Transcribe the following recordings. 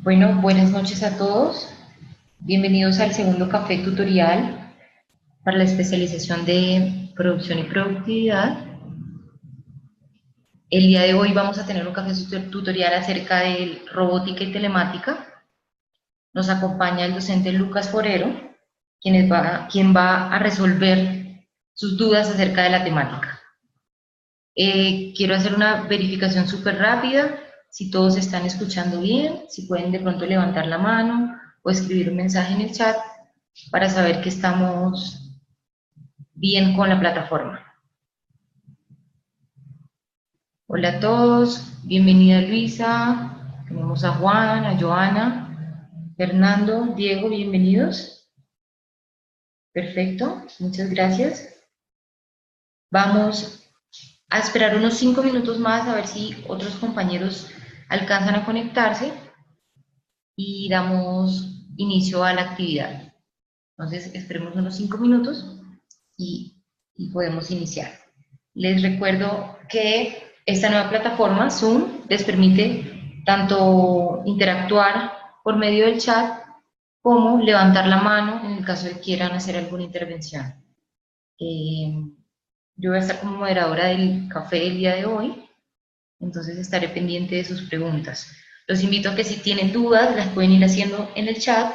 Bueno, buenas noches a todos. Bienvenidos al segundo café tutorial para la especialización de producción y productividad. El día de hoy vamos a tener un café tutorial acerca de robótica y telemática. Nos acompaña el docente Lucas Forero, quien va a resolver sus dudas acerca de la temática. Quiero hacer una verificación súper rápida, si todos están escuchando bien, si pueden de pronto levantar la mano o escribir un mensaje en el chat para saber que estamos bien con la plataforma. Hola a todos, bienvenida Luisa, tenemos a Juan, a Joana, Fernando, Diego, bienvenidos. Perfecto, muchas gracias. Vamos a esperar unos 5 minutos más a ver si otros compañeros alcanzan a conectarse y damos inicio a la actividad. Entonces, esperemos unos 5 minutos y podemos iniciar. Les recuerdo que esta nueva plataforma, Zoom, les permite tanto interactuar por medio del chat como levantar la mano en el caso de que quieran hacer alguna intervención. Yo voy a estar como moderadora del café del día de hoy, entonces estaré pendiente de sus preguntas. Los invito a que si tienen dudas las pueden ir haciendo en el chat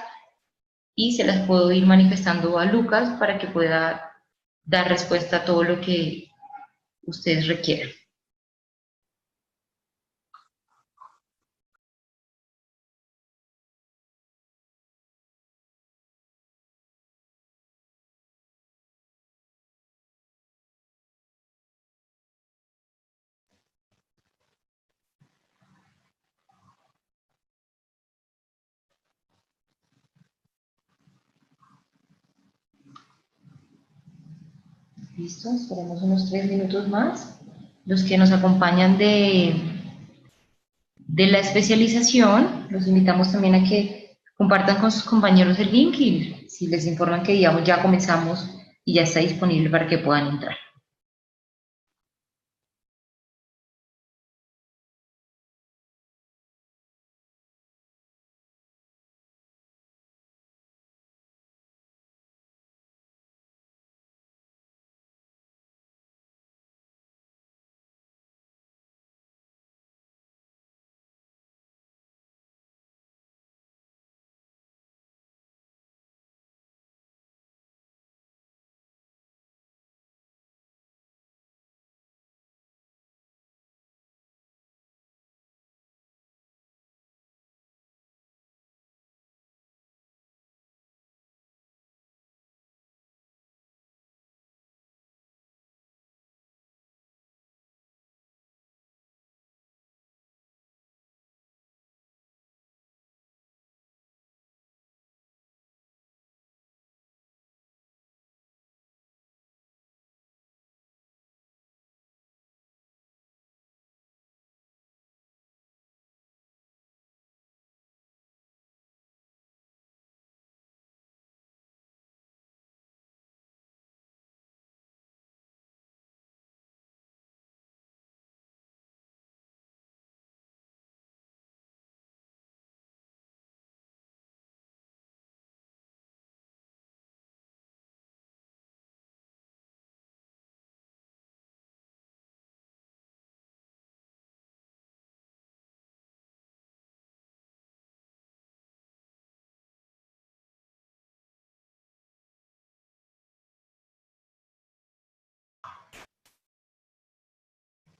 y se las puedo ir manifestando a Lucas para que pueda dar respuesta a todo lo que ustedes requieran. Listo, esperemos unos 3 minutos más. Los que nos acompañan de la especialización, los invitamos también a que compartan con sus compañeros el link y si les informan que digamos ya comenzamos y ya está disponible para que puedan entrar.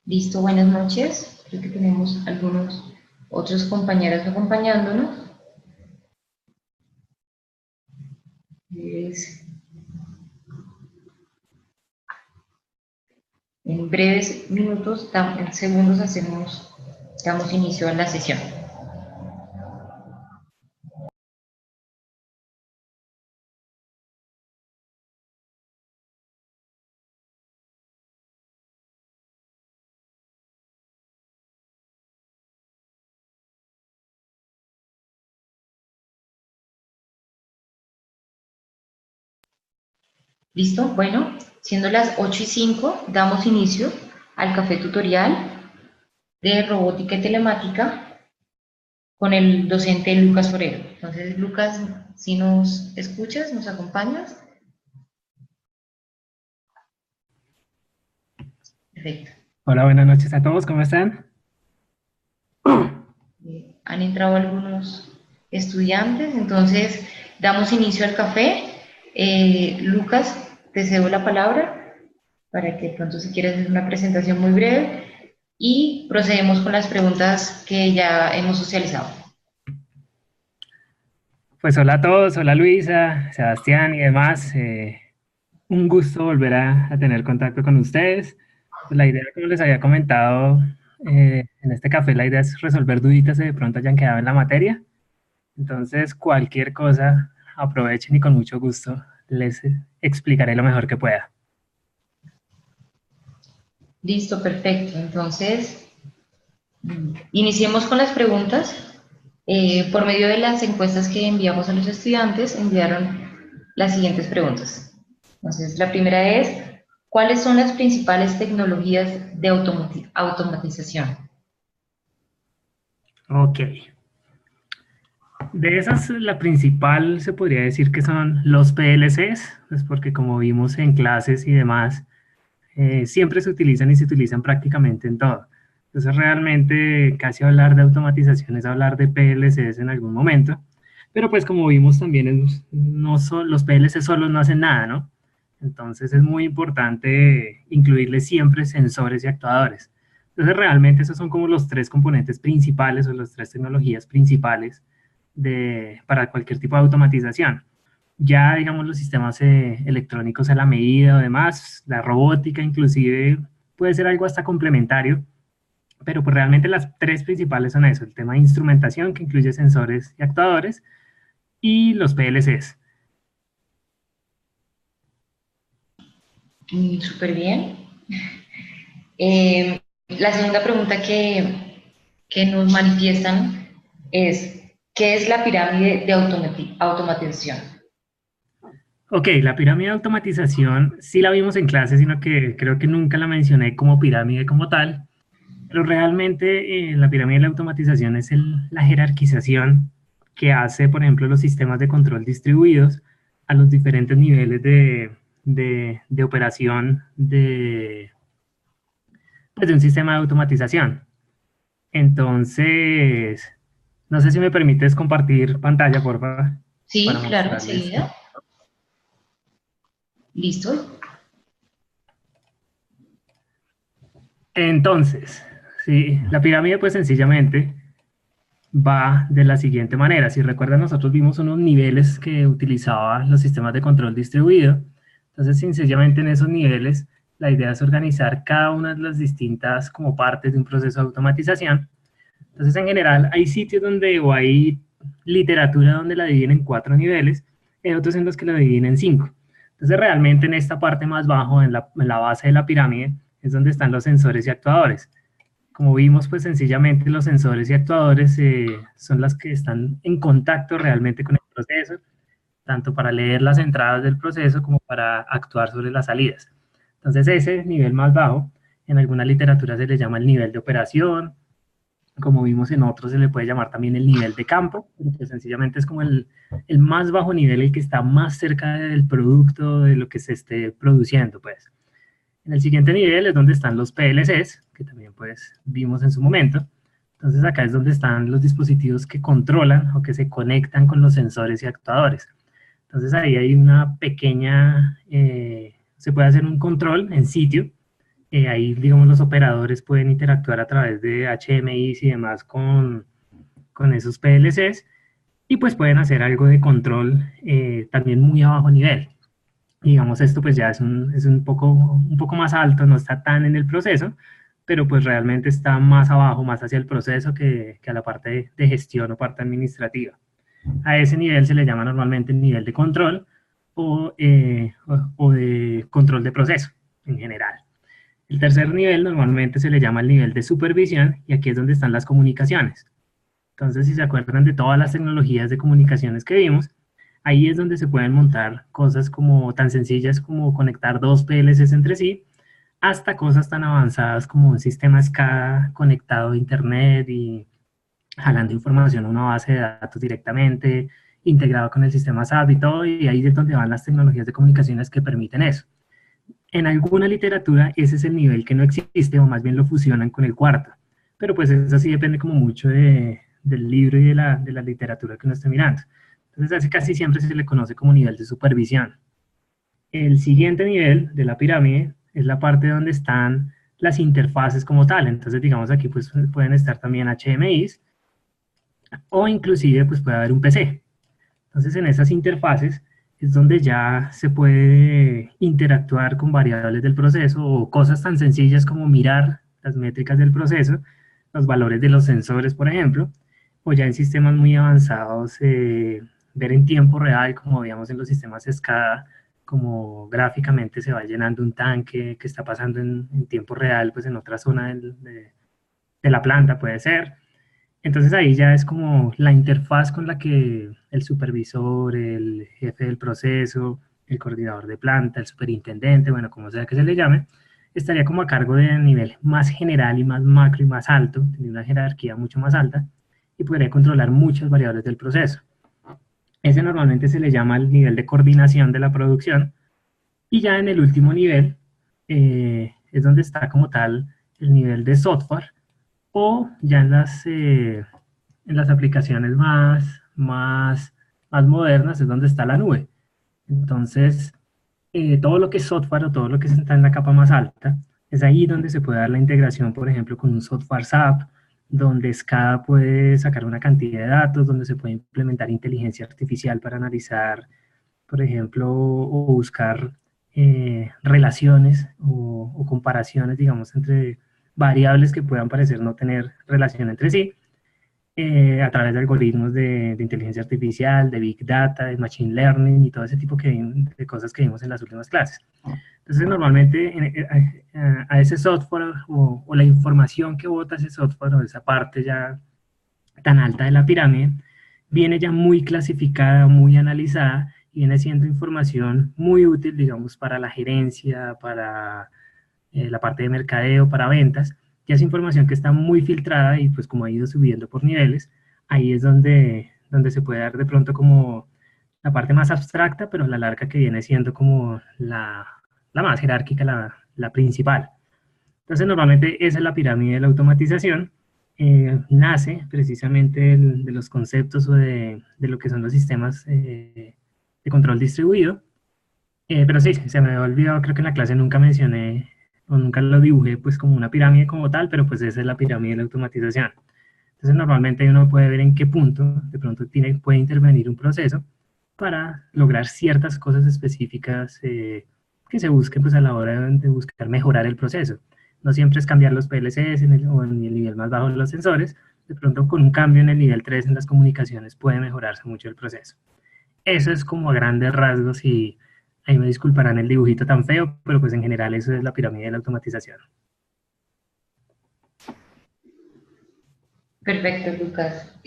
Listo, buenas noches. Creo que tenemos algunos otros compañeros acompañándonos. En breves minutos, en segundos, damos inicio a la sesión. ¿Listo? Bueno, siendo las 8:05, damos inicio al café tutorial de robótica y telemática. con el docente Lucas Forero. Entonces, Lucas, si nos escuchas, nos acompañas. Perfecto. Hola, buenas noches a todos, ¿cómo están? Han entrado algunos estudiantes, entonces damos inicio al café. Lucas, te cedo la palabra para que pronto si quieres hacer una presentación muy breve y procedemos con las preguntas que ya hemos socializado. Pues hola a todos, hola Luisa, Sebastián y demás. Un gusto volver a tener contacto con ustedes. Pues la idea, como les había comentado en este café, la idea es resolver duditas que de pronto hayan quedado en la materia. Entonces, cualquier cosa, aprovechen y con mucho gusto les explicaré lo mejor que pueda. Listo, perfecto. Entonces, iniciemos con las preguntas. Por medio de las encuestas que enviamos a los estudiantes, enviaron las siguientes preguntas. Entonces, la primera es, ¿cuáles son las principales tecnologías de automatización? Ok. De esas, la principal se podría decir que son los PLCs, pues porque como vimos en clases y demás, siempre se utilizan y se utilizan prácticamente en todo. Entonces realmente casi hablar de automatización es hablar de PLCs en algún momento, pero pues como vimos también no son, los PLC solos no hacen nada, ¿no? Entonces es muy importante incluirle siempre sensores y actuadores. Entonces realmente esos son como los tres componentes principales o las tres tecnologías principales para cualquier tipo de automatización. Ya, digamos, los sistemas electrónicos a la medida o demás, la robótica inclusive puede ser algo hasta complementario, pero pues realmente las tres principales son eso, el tema de instrumentación que incluye sensores y actuadores y los PLCs. Súper bien. La segunda pregunta que nos manifiestan es, ¿qué es la pirámide de automatización? Ok, la pirámide de automatización sí la vimos en clase, sino que creo que nunca la mencioné como pirámide como tal, pero realmente la pirámide de la automatización es la jerarquización que hace, por ejemplo, los sistemas de control distribuidos a los diferentes niveles de operación pues, de un sistema de automatización. Entonces, no sé si me permites compartir pantalla, por favor, para Sí, claro, mostrarles. enseguida. Listo. Entonces, sí, la pirámide pues sencillamente va de la siguiente manera. Si recuerdan, nosotros vimos unos niveles que utilizaban los sistemas de control distribuido. Entonces, sencillamente en esos niveles, la idea es organizar cada una de las distintas como partes de un proceso de automatización. Entonces, en general, hay sitios donde o hay literatura donde la dividen en 4 niveles, y hay otros en los que la dividen en 5. Entonces, realmente en esta parte más bajo, en la base de la pirámide, es donde están los sensores y actuadores. Como vimos, pues sencillamente los sensores y actuadores son las que están en contacto realmente con el proceso, tanto para leer las entradas del proceso como para actuar sobre las salidas. Entonces ese nivel más bajo, en alguna literatura se le llama el nivel de operación, como vimos en otros se le puede llamar también el nivel de campo, pero pues sencillamente es como el más bajo nivel, el que está más cerca del producto, de lo que se esté produciendo, pues. En el siguiente nivel es donde están los PLCs, que también pues vimos en su momento. Entonces acá es donde están los dispositivos que controlan o que se conectan con los sensores y actuadores. Entonces ahí hay una pequeña, se puede hacer un control en sitio. Ahí, digamos, los operadores pueden interactuar a través de HMIs y demás con esos PLCs y pues pueden hacer algo de control también muy a bajo nivel. Digamos, esto pues ya es un poco más alto, no está tan en el proceso, pero pues realmente está más abajo, más hacia el proceso que a la parte de gestión o parte administrativa. A ese nivel se le llama normalmente nivel de control o de control de proceso en general. El tercer nivel normalmente se le llama el nivel de supervisión y aquí es donde están las comunicaciones. Entonces, si se acuerdan de todas las tecnologías de comunicaciones que vimos, ahí es donde se pueden montar cosas como tan sencillas como conectar dos PLCs entre sí, hasta cosas tan avanzadas como un sistema SCADA conectado a Internet jalando información a una base de datos directamente, integrado con el sistema SAP y todo, y ahí es donde van las tecnologías de comunicaciones que permiten eso. En alguna literatura ese es el nivel que no existe, o más bien lo fusionan con el cuarto, pero pues eso sí depende como mucho del libro y de la literatura que uno esté mirando. Entonces así casi siempre se le conoce como nivel de supervisión. El siguiente nivel de la pirámide es la parte donde están las interfaces como tal. Entonces, digamos, aquí pues pueden estar también HMIs o inclusive pues puede haber un PC. Entonces, en esas interfaces es donde ya se puede interactuar con variables del proceso o cosas tan sencillas como mirar las métricas del proceso, los valores de los sensores, por ejemplo, o ya en sistemas muy avanzados, ver en tiempo real, como digamos en los sistemas SCADA, como gráficamente se va llenando un tanque que está pasando en tiempo real, pues en otra zona de la planta puede ser. Entonces ahí ya es como la interfaz con la que el supervisor, el jefe del proceso, el coordinador de planta, el superintendente, bueno, como sea que se le llame, estaría como a cargo del nivel más general y más macro y más alto, de una jerarquía mucho más alta, y podría controlar muchas variables del proceso. Ese normalmente se le llama el nivel de coordinación de la producción, y ya en el último nivel es donde está como tal el nivel de software, o ya en las aplicaciones más modernas es donde está la nube. Entonces, todo lo que es software o todo lo que está en la capa más alta, es ahí donde se puede dar la integración, por ejemplo, con un software SAP, donde SCADA puede sacar una cantidad de datos, donde se puede implementar inteligencia artificial para analizar, por ejemplo, o buscar relaciones o comparaciones, digamos, entre variables que puedan parecer no tener relación entre sí, a través de algoritmos de inteligencia artificial, de Big Data, de Machine Learning y todo ese tipo de cosas que vimos en las últimas clases. Entonces, normalmente a ese software o la información que bota ese software o esa parte ya tan alta de la pirámide, viene ya muy clasificada, muy analizada y viene siendo información muy útil, digamos, para la gerencia, para la parte de mercadeo, para ventas. Ya es información que está muy filtrada y pues como ha ido subiendo por niveles, ahí es donde se puede dar de pronto como la parte más abstracta, pero la larga que viene siendo como la más jerárquica, la principal. Entonces, normalmente esa es la pirámide de la automatización. Nace precisamente de los conceptos o de lo que son los sistemas de control distribuido. Pero sí, se me había olvidado, creo que en la clase nunca mencioné o nunca lo dibujé pues como una pirámide como tal, pero pues esa es la pirámide de la automatización. Entonces, normalmente uno puede ver en qué punto de pronto puede intervenir un proceso para lograr ciertas cosas específicas que se busquen pues a la hora de buscar mejorar el proceso. No siempre es cambiar los PLCs o en el nivel más bajo de los sensores, de pronto con un cambio en el nivel 3 en las comunicaciones puede mejorarse mucho el proceso. Eso es como a grandes rasgos y ahí me disculparán el dibujito tan feo, pero pues en general eso es la pirámide de la automatización. Perfecto, Lucas.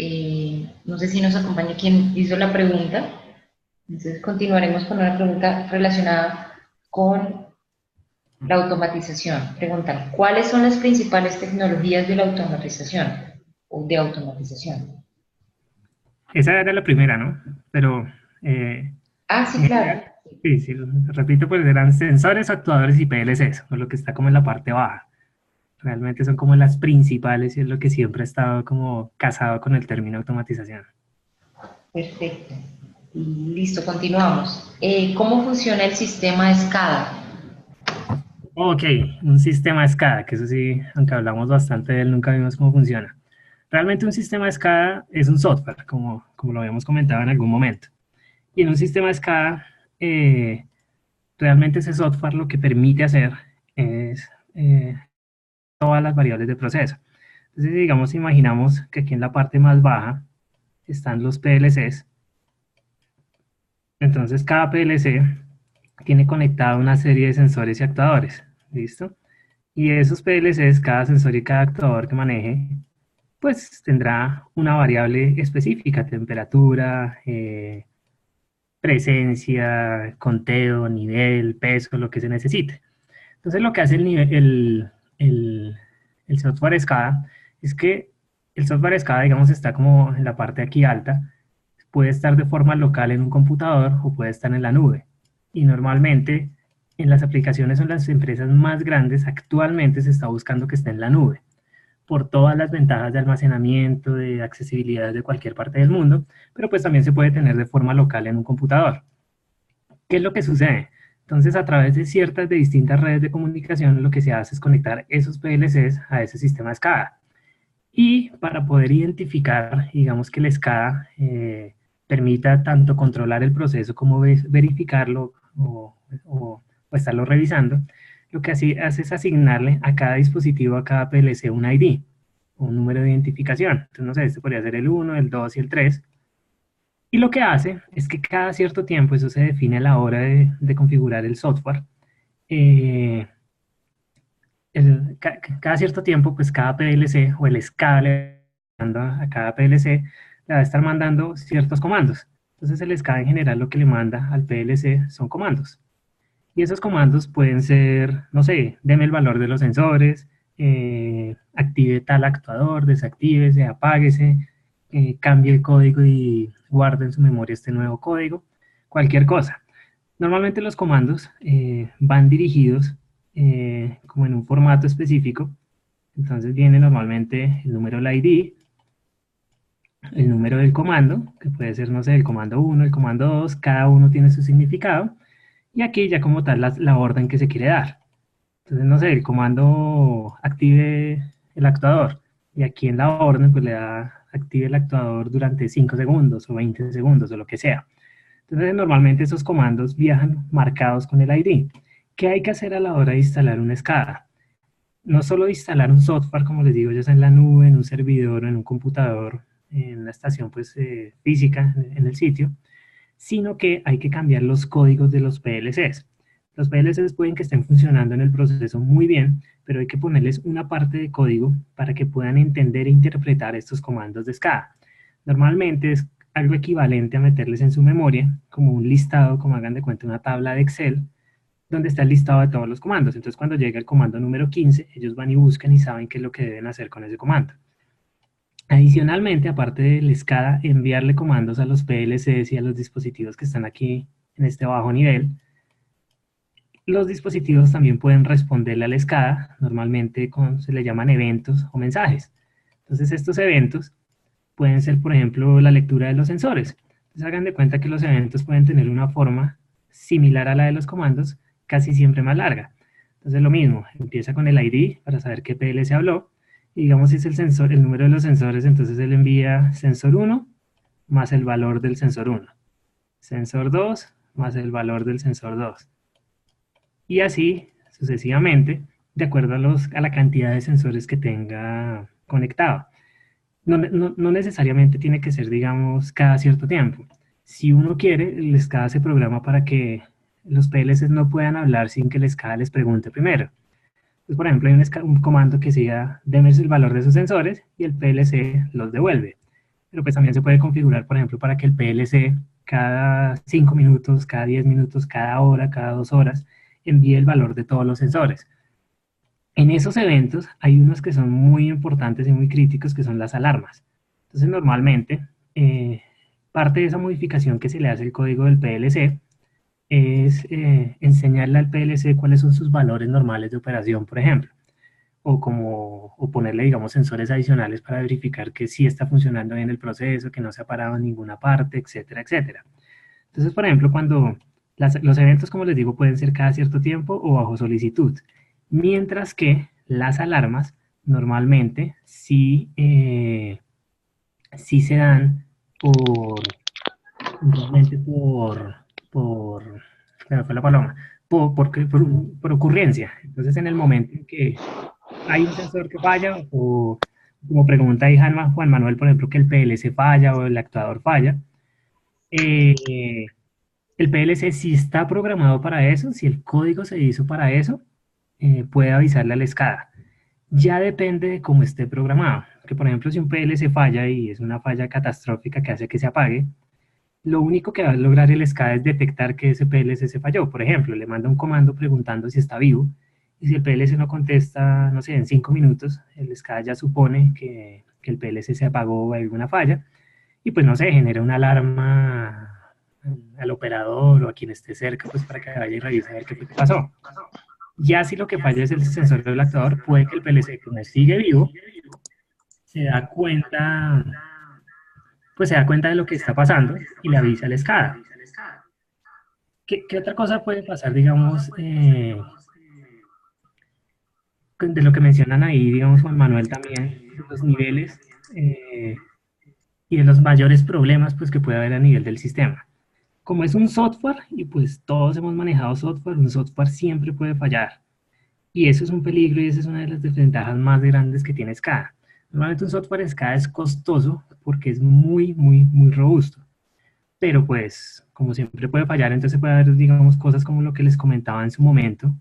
No sé si nos acompaña quien hizo la pregunta. Entonces continuaremos con una pregunta relacionada con la automatización. Preguntan, ¿cuáles son las principales tecnologías de la automatización o de automatización? Esa era la primera, ¿no? Pero Ah, sí, en claro. general, sí, sí, repito, pues eran sensores, actuadores y PLCs, o lo que está como en la parte baja. Realmente son como las principales y es lo que siempre ha estado como casado con el término automatización. Perfecto. Listo, continuamos. ¿Cómo funciona el sistema SCADA? Ok, un sistema SCADA, que eso sí, aunque hablamos bastante de él, nunca vimos cómo funciona. Realmente un sistema SCADA es un software, como lo habíamos comentado en algún momento. Y en un sistema SCADA, realmente ese software lo que permite hacer es todas las variables de proceso. Entonces, digamos, imaginamos que aquí en la parte más baja están los PLCs. Entonces, cada PLC tiene conectada una serie de sensores y actuadores. ¿Listo? Y esos PLCs, cada sensor y cada actuador que maneje, pues tendrá una variable específica, temperatura, presencia, conteo, nivel, peso, lo que se necesite. Entonces lo que hace el software SCADA es que El software SCADA, digamos, está como en la parte aquí alta. Puede estar de forma local en un computador o puede estar en la nube. Y normalmente en las aplicaciones o en las empresas más grandes actualmente se está buscando que esté en la nube por todas las ventajas de almacenamiento, de accesibilidad de cualquier parte del mundo, pero pues también se puede tener de forma local en un computador. ¿Qué es lo que sucede? Entonces, a través de ciertas de distintas redes de comunicación, lo que se hace es conectar esos PLCs a ese sistema SCADA. Y para poder identificar, digamos que el SCADA permita tanto controlar el proceso como verificarlo o estarlo revisando, lo que hace es asignarle a cada dispositivo, a cada PLC, un ID, un número de identificación. Entonces, no sé, este podría ser el 1, el 2 y el 3. Y lo que hace es que cada cierto tiempo, eso se define a la hora de configurar el software, eh, cada cierto tiempo, pues cada PLC o el SCADA le manda a cada PLC, le va a estar mandando ciertos comandos. Entonces el SCADA en general lo que le manda al PLC son comandos. Y esos comandos pueden ser, no sé, deme el valor de los sensores, active tal actuador, desactívese, apáguese, cambie el código y guarde en su memoria este nuevo código, cualquier cosa. Normalmente los comandos van dirigidos como en un formato específico. Entonces viene normalmente el número del ID, el número del comando, que puede ser, no sé, el comando 1, el comando 2, cada uno tiene su significado, y aquí ya como tal la orden que se quiere dar. Entonces, no sé, el comando active el actuador, y aquí en la orden pues le da active el actuador durante 5 segundos o 20 segundos o lo que sea. Entonces, normalmente esos comandos viajan marcados con el ID. ¿Qué hay que hacer a la hora de instalar una SCADA? No solo instalar un software, como les digo, ya sea en la nube, en un servidor o en un computador, en una estación pues, física en el sitio, sino que hay que cambiar los códigos de los PLCs. Los PLCs pueden que estén funcionando en el proceso muy bien, pero hay que ponerles una parte de código para que puedan entender e interpretar estos comandos de SCADA. Normalmente es algo equivalente a meterles en su memoria, como un listado, como hagan de cuenta una tabla de Excel, donde está el listado de todos los comandos. Entonces, cuando llega el comando número 15, ellos van y buscan y saben qué es lo que deben hacer con ese comando. Adicionalmente, aparte del SCADA, enviarle comandos a los PLCs y a los dispositivos que están aquí en este bajo nivel, los dispositivos también pueden responderle al SCADA, normalmente se le llaman eventos o mensajes. Entonces, estos eventos pueden ser, por ejemplo, la lectura de los sensores. Entonces, hagan de cuenta que los eventos pueden tener una forma similar a la de los comandos, casi siempre más larga. Entonces, lo mismo, empieza con el ID para saber qué PLC habló, y digamos si es el sensor, el número de los sensores, entonces él envía sensor 1 más el valor del sensor 1, sensor 2 más el valor del sensor 2, y así sucesivamente, de acuerdo a la cantidad de sensores que tenga conectado. No necesariamente tiene que ser, digamos, cada cierto tiempo. Si uno quiere, el SCADA se programa para que los PLCs no puedan hablar sin que el SCADA les pregunte primero. Entonces, por ejemplo, hay un comando que siga, deme el valor de sus sensores y el PLC los devuelve. Pero pues también se puede configurar, por ejemplo, para que el PLC cada 5 minutos, cada 10 minutos, cada hora, cada 2 horas, envíe el valor de todos los sensores. En esos eventos hay unos que son muy importantes y muy críticos, que son las alarmas. Entonces, normalmente, parte de esa modificación que se le hace al código del PLC es enseñarle al PLC cuáles son sus valores normales de operación, por ejemplo, o ponerle, digamos, sensores adicionales para verificar que sí está funcionando bien el proceso, que no se ha parado en ninguna parte, etcétera, etcétera. Entonces, por ejemplo, cuando los eventos, como les digo, pueden ser cada cierto tiempo o bajo solicitud, mientras que las alarmas normalmente sí se dan por, normalmente se me fue la paloma, por ocurrencia. Entonces, en el momento en que hay un sensor que falla, o como pregunta ahí Juan Manuel, por ejemplo, que el PLC falla o el actuador falla, eh, el PLC si está programado para eso, si el código se hizo para eso, puede avisarle al SCADA. Ya depende de cómo esté programado. Que por ejemplo, si un PLC falla y es una falla catastrófica que hace que se apague, lo único que va a lograr el SCADA es detectar que ese PLC se falló. Por ejemplo, le manda un comando preguntando si está vivo, y si el PLC no contesta, no sé, en 5 minutos, el SCADA ya supone que que el PLC se apagó o hay alguna falla, y pues no sé, genera una alarma al operador o a quien esté cerca, pues para que vaya y revise a ver qué fue que pasó. Ya si lo que falla es el sensor del actuador, puede que el PLC, como sigue vivo, se da cuenta, pues se da cuenta de lo que está pasando y le avisa al SCADA. ¿Qué otra cosa puede pasar, digamos, de lo que mencionan ahí, digamos, Juan Manuel también, de los niveles y de los mayores problemas pues, que puede haber a nivel del sistema? Como es un software, y pues todos hemos manejado software, un software siempre puede fallar. Y eso es un peligro y esa es una de las desventajas más grandes que tiene SCADA. Normalmente un software SCADA es costoso porque es muy robusto. Pero pues, como siempre puede fallar, entonces puede haber, digamos, cosas como lo que les comentaba en su momento,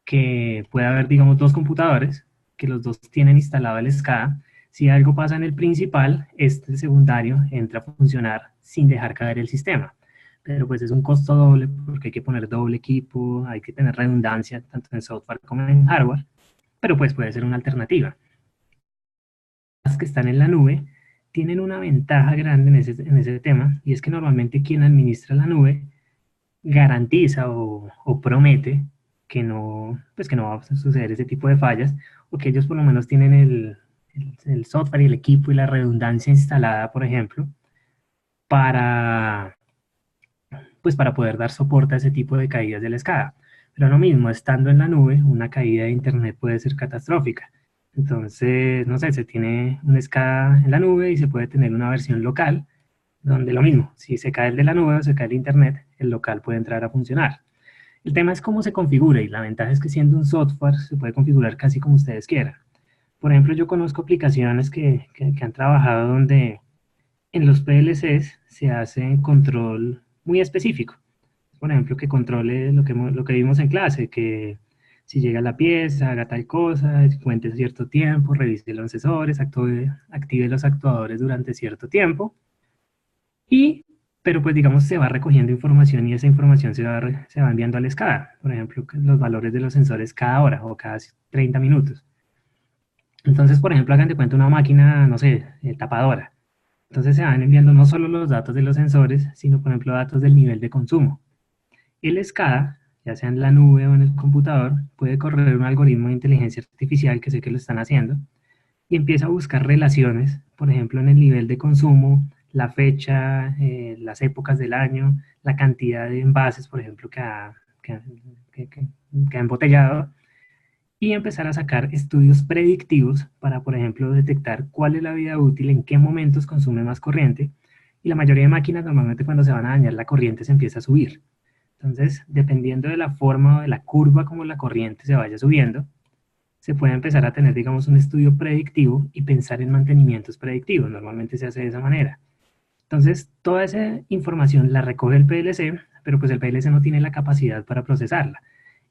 que puede haber, digamos, dos computadores, que los dos tienen instalado el SCADA. Si algo pasa en el principal, este secundario entra a funcionar sin dejar caer el sistema. Pero pues es un costo doble porque hay que poner doble equipo, hay que tener redundancia tanto en software como en hardware, pero pues puede ser una alternativa. Las que están en la nube tienen una ventaja grande en ese tema, y es que normalmente quien administra la nube garantiza o promete que no, pues que no va a suceder ese tipo de fallas, o que ellos por lo menos tienen el software y el equipo y la redundancia instalada, por ejemplo, para, pues para poder dar soporte a ese tipo de caídas del SCADA. Pero lo mismo, estando en la nube, una caída de internet puede ser catastrófica. Entonces, no sé, se tiene un SCADA en la nube y se puede tener una versión local, donde lo mismo, si se cae el de la nube o se cae el internet, el local puede entrar a funcionar. El tema es cómo se configura, y la ventaja es que siendo un software se puede configurar casi como ustedes quieran. Por ejemplo, yo conozco aplicaciones que han trabajado donde en los PLCs se hace control muy específico. Por ejemplo, que controle lo que vimos en clase, que si llega la pieza, haga tal cosa, cuente cierto tiempo, revise los sensores, active los actuadores durante cierto tiempo. Pero pues digamos se va recogiendo información y esa información se va enviando al SCADA. Por ejemplo, los valores de los sensores cada hora o cada 30 minutos. Entonces, por ejemplo, hagan de cuenta una máquina, no sé, tapadora. Entonces se van enviando no solo los datos de los sensores, sino por ejemplo datos del nivel de consumo. El SCADA, ya sea en la nube o en el computador, puede correr un algoritmo de inteligencia artificial, que sé que lo están haciendo, y empieza a buscar relaciones, por ejemplo, en el nivel de consumo, la fecha, las épocas del año, la cantidad de envases, por ejemplo, que ha embotellado, y empezar a sacar estudios predictivos para, por ejemplo, detectar cuál es la vida útil, en qué momentos consume más corriente, y la mayoría de máquinas normalmente cuando se van a dañar la corriente se empieza a subir. Entonces, dependiendo de la forma o de la curva como la corriente se vaya subiendo, se puede empezar a tener, digamos, un estudio predictivo y pensar en mantenimientos predictivos. Normalmente se hace de esa manera. Entonces, toda esa información la recoge el PLC, pero pues el PLC no tiene la capacidad para procesarla.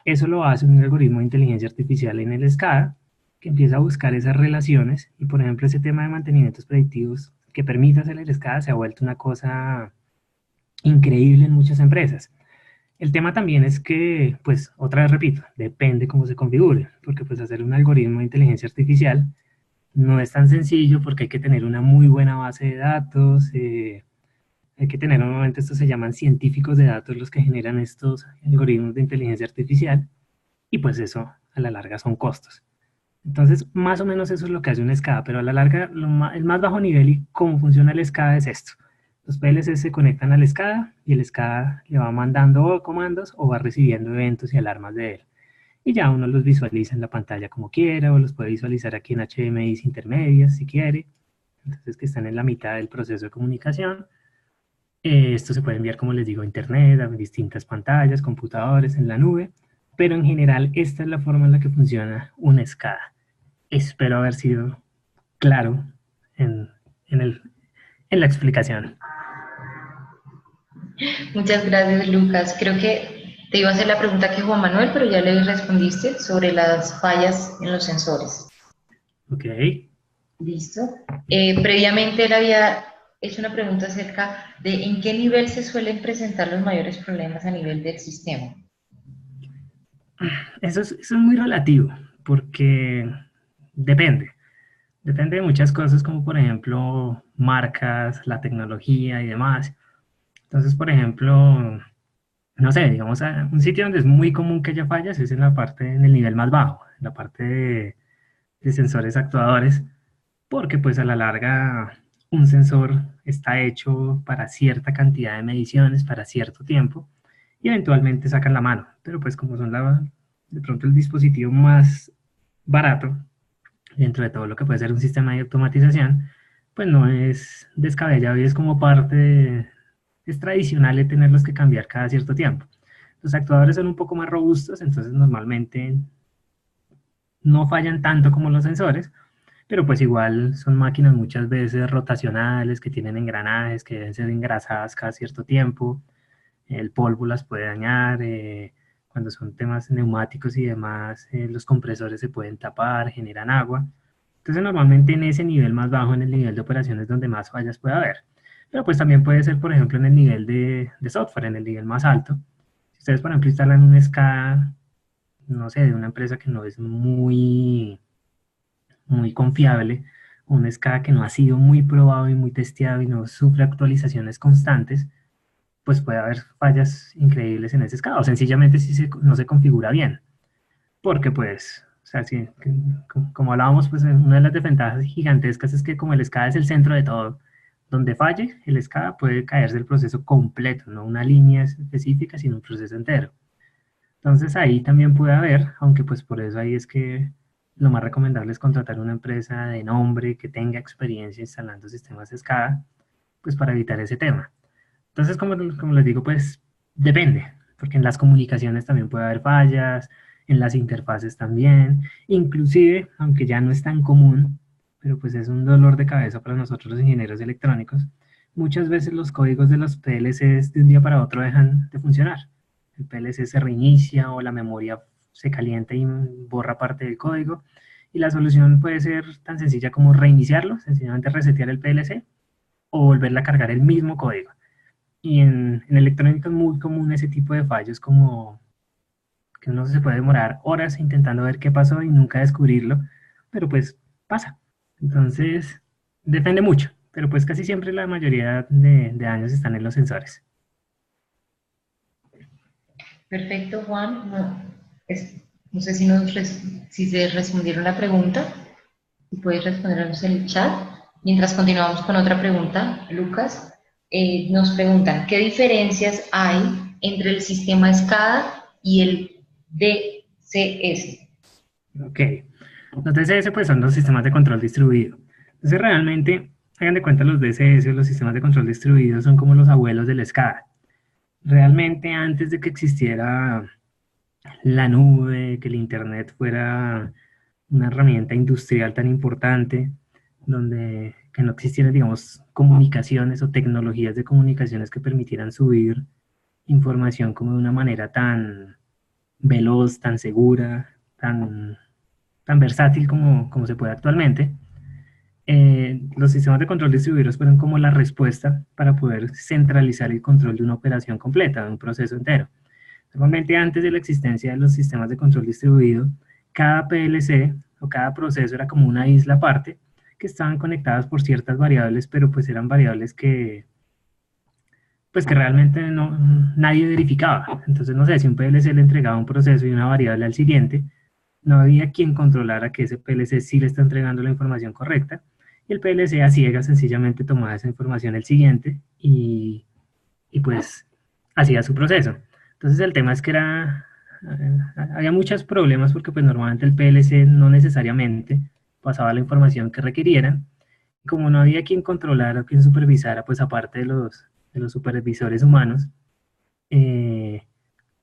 Eso lo hace un algoritmo de inteligencia artificial en el SCADA, que empieza a buscar esas relaciones, y por ejemplo ese tema de mantenimientos predictivos que permite hacer el SCADA se ha vuelto una cosa increíble en muchas empresas. El tema también es que, pues, otra vez repito, depende cómo se configure, porque pues hacer un algoritmo de inteligencia artificial no es tan sencillo porque hay que tener una muy buena base de datos, hay que tener, normalmente estos se llaman científicos de datos los que generan estos algoritmos de inteligencia artificial, y pues eso a la larga son costos. Entonces, más o menos eso es lo que hace un SCADA, pero a la larga el más bajo nivel y cómo funciona el SCADA es esto. Los PLC se conectan al SCADA y el SCADA le va mandando comandos o va recibiendo eventos y alarmas de él. Y ya uno los visualiza en la pantalla como quiera, o los puede visualizar aquí en HMIs intermedias si quiere. Entonces, que están en la mitad del proceso de comunicación. Esto se puede enviar, como les digo, a internet, a distintas pantallas, computadores, en la nube. Pero en general, esta es la forma en la que funciona un SCADA. Espero haber sido claro en, en, el, en la explicación. Muchas gracias, Lucas. Creo que te iba a hacer la pregunta que Juan Manuel, pero ya le respondiste sobre las fallas en los sensores. Ok. Listo. Previamente él había hecho una pregunta acerca de en qué nivel se suelen presentar los mayores problemas a nivel del sistema. Eso es muy relativo, porque depende. Depende de muchas cosas, como por ejemplo marcas, la tecnología y demás. Entonces, por ejemplo, no sé, digamos, un sitio donde es muy común que haya fallas es en la parte, en el nivel más bajo, en la parte de sensores actuadores, porque pues a la larga un sensor está hecho para cierta cantidad de mediciones, para cierto tiempo, y eventualmente sacan la mano. Pero pues como son de pronto el dispositivo más barato, dentro de todo lo que puede ser un sistema de automatización, pues no es descabellado y es como es tradicional de tenerlos que cambiar cada cierto tiempo. Los actuadores son un poco más robustos, entonces normalmente no fallan tanto como los sensores, pero pues igual son máquinas muchas veces rotacionales, que tienen engranajes, que deben ser engrasadas cada cierto tiempo, el polvo las puede dañar, cuando son temas neumáticos y demás, los compresores se pueden tapar, generan agua. Entonces normalmente en ese nivel más bajo, en el nivel de operaciones donde más fallas puede haber. Pero pues también puede ser, por ejemplo, en el nivel de software, en el nivel más alto. Si ustedes, por ejemplo, instalan un SCADA, no sé, de una empresa que no es muy confiable, un SCADA que no ha sido muy probado y muy testeado y no sufre actualizaciones constantes, pues puede haber fallas increíbles en ese SCADA, o sencillamente si no se configura bien, porque pues, o sea, si, como hablábamos, pues una de las desventajas gigantescas es que como el SCADA es el centro de todo, donde falle el SCADA puede caerse el proceso completo, no una línea específica, sino un proceso entero. Entonces ahí también puede haber, aunque pues por eso ahí es que lo más recomendable es contratar una empresa de nombre que tenga experiencia instalando sistemas SCADA, pues para evitar ese tema. Entonces, como les digo, pues depende, porque en las comunicaciones también puede haber fallas, en las interfaces también, inclusive, aunque ya no es tan común, pero pues es un dolor de cabeza para nosotros los ingenieros electrónicos, muchas veces los códigos de los PLCs de un día para otro dejan de funcionar. El PLC se reinicia o la memoria se calienta y borra parte del código, y la solución puede ser tan sencilla como reiniciarlo, sencillamente resetear el PLC o volverle a cargar el mismo código. Y en electrónica es muy común ese tipo de fallos, como que uno se puede demorar horas intentando ver qué pasó y nunca descubrirlo, pero pues pasa. Entonces, depende mucho, pero pues casi siempre la mayoría de daños están en los sensores. Perfecto, Juan. No, no sé si, si se respondieron la pregunta. Si puedes respondernos en el chat. Mientras continuamos con otra pregunta, Lucas, nos preguntan, ¿qué diferencias hay entre el sistema SCADA y el DCS? Ok, los DCS pues son los sistemas de control distribuido. Entonces realmente, hagan de cuenta los DCS, los sistemas de control distribuido, son como los abuelos del SCADA. Realmente antes de que existiera la nube, que el Internet fuera una herramienta industrial tan importante, donde que no existieran, digamos, comunicaciones o tecnologías de comunicaciones que permitieran subir información como de una manera tan veloz, tan segura, tan versátil como se puede actualmente. Los sistemas de control distribuidos fueron como la respuesta para poder centralizar el control de una operación completa, de un proceso entero. Normalmente antes de la existencia de los sistemas de control distribuido, cada PLC o cada proceso era como una isla aparte que estaban conectadas por ciertas variables, pero pues eran variables pues que realmente nadie verificaba. Entonces, no sé, si un PLC le entregaba un proceso y una variable al siguiente, no había quien controlara que ese PLC sí le está entregando la información correcta, y el PLC a ciegas sencillamente tomaba esa información el siguiente y pues hacía su proceso. Entonces el tema es que había muchos problemas porque pues normalmente el PLC no necesariamente pasaba la información que requirieran. Como no había quien controlara o quien supervisara, pues aparte de los supervisores humanos, eh,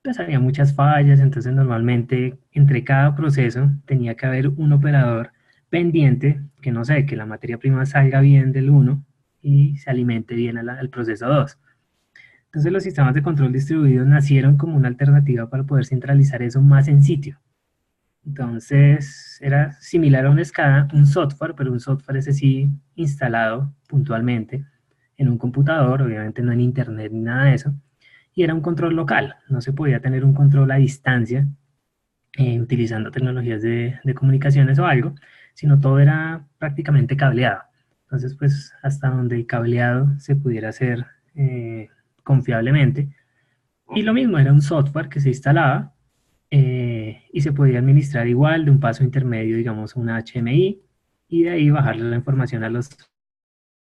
pues había muchas fallas, entonces normalmente entre cada proceso tenía que haber un operador pendiente, que no sé, que la materia prima salga bien del uno y se alimente bien al proceso 2. Entonces los sistemas de control distribuido nacieron como una alternativa para poder centralizar eso más en sitio. Entonces era similar a un SCADA, un software, pero un software ese sí instalado puntualmente en un computador, obviamente no en internet ni nada de eso, y era un control local, no se podía tener un control a distancia utilizando tecnologías de comunicaciones o algo, sino todo era prácticamente cableado. Entonces, pues hasta donde el cableado se pudiera hacer confiablemente. Y lo mismo, era un software que se instalaba y se podía administrar igual de un paso intermedio, digamos, una HMI, y de ahí bajarle la información a los